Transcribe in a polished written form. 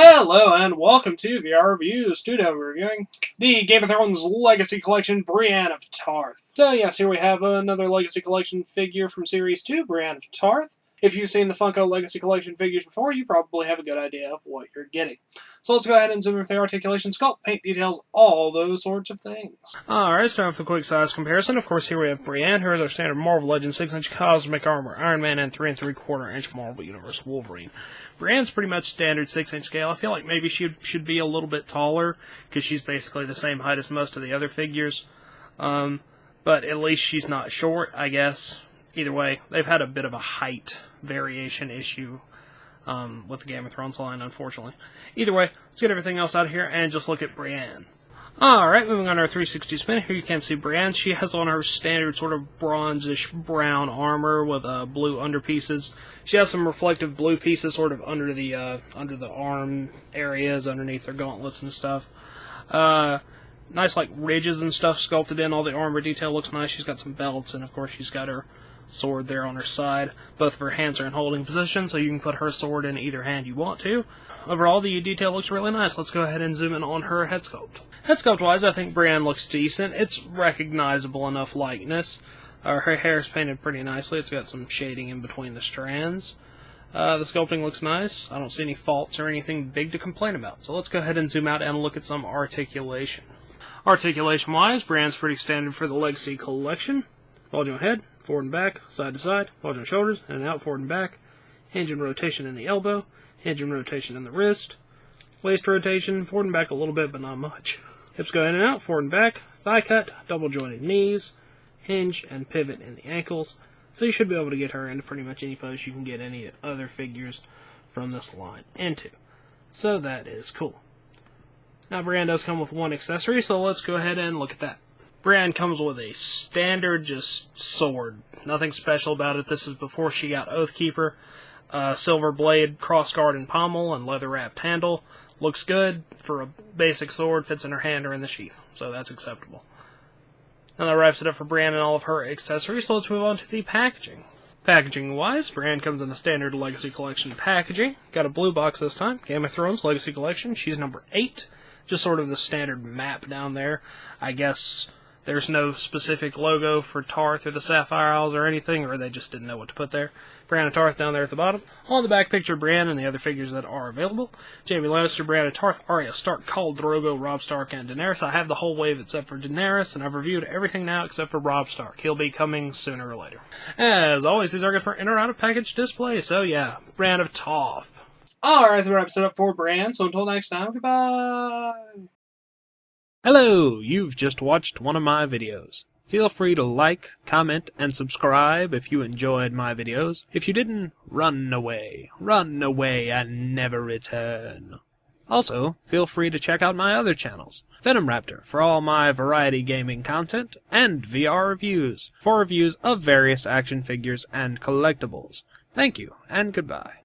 Hello and welcome to VR Reviews. Today we're reviewing the Game of Thrones Legacy Collection, Brienne of Tarth. So yes, here we have another Legacy Collection figure from Series 2, Brienne of Tarth. If you've seen the Funko Legacy Collection figures before, you probably have a good idea of what you're getting. So let's go ahead and zoom in with the articulation, sculpt, paint details, all those sorts of things. Alright, starting with a quick size comparison. Of course, here we have Brienne, who is our standard Marvel Legends 6-inch Cosmic Armor Iron Man and 3 3/4-inch Marvel Universe Wolverine. Brienne's pretty much standard 6-inch scale. I feel like maybe she should be a little bit taller, because she's basically the same height as most of the other figures. But at least she's not short, I guess. Either way, they've had a bit of a height variation issue with the Game of Thrones line, unfortunately. Either way, let's get everything else out of here and just look at Brienne. Alright, moving on to our 360 spin. Here you can see Brienne. She has on her standard sort of bronzish brown armor with blue underpieces. She has some reflective blue pieces sort of under the arm areas, underneath her gauntlets and stuff. Nice like ridges and stuff sculpted in. All the armor detail looks nice. She's got some belts, and of course she's got her sword there on her side. Both of her hands are in holding position, so you can put her sword in either hand you want to. Overall, the detail looks really nice. Let's go ahead and zoom in on her head sculpt. Head sculpt-wise, I think Brienne looks decent. It's recognizable enough likeness. Her hair is painted pretty nicely. It's got some shading in between the strands. The sculpting looks nice. I don't see any faults or anything big to complain about. So let's go ahead and zoom out and look at some articulation. Articulation-wise, Brienne's pretty standard for the Legacy Collection. Bulge on head, forward and back, side to side, bulge on shoulders, in and out, forward and back, hinge and rotation in the elbow, hinge and rotation in the wrist, waist rotation, forward and back a little bit, but not much. Hips go in and out, forward and back, thigh cut, double jointed knees, hinge and pivot in the ankles. So you should be able to get her into pretty much any pose you can get any other figures from this line into. So that is cool. Now Brienne does come with one accessory, so let's go ahead and look at that. Brienne comes with a standard just sword. Nothing special about it. This is before she got Oathkeeper. Silver blade, crossguard and pommel, and leather wrapped handle. Looks good for a basic sword, fits in her hand or in the sheath, so that's acceptable. Now that wraps it up for Brienne and all of her accessories, so let's move on to the packaging. Packaging-wise, Brienne comes in the standard Legacy Collection packaging. Got a blue box this time. Game of Thrones Legacy Collection. She's number 8. Just sort of the standard map down there. I guess there's no specific logo for Tarth or the Sapphire Isles or anything, or they just didn't know what to put there. Brienne of Tarth down there at the bottom. On the back picture, Brienne and the other figures that are available. Jaime Lannister, Brienne of Tarth, Arya Stark, Khal Drogo, Robb Stark, and Daenerys. I have the whole wave except for Daenerys, and I've reviewed everything now except for Robb Stark. He'll be coming sooner or later. As always, these are good for in or out of package display, so yeah, Brienne of Tarth. Alright, that wraps it up for Brienne, so until next time, goodbye! Hello, you've just watched one of my videos. Feel free to like, comment, and subscribe if you enjoyed my videos. If you didn't, run away and never return. Also, feel free to check out my other channels, Venom Raptor for all my variety gaming content, and VR Reviews for reviews of various action figures and collectibles. Thank you, and goodbye.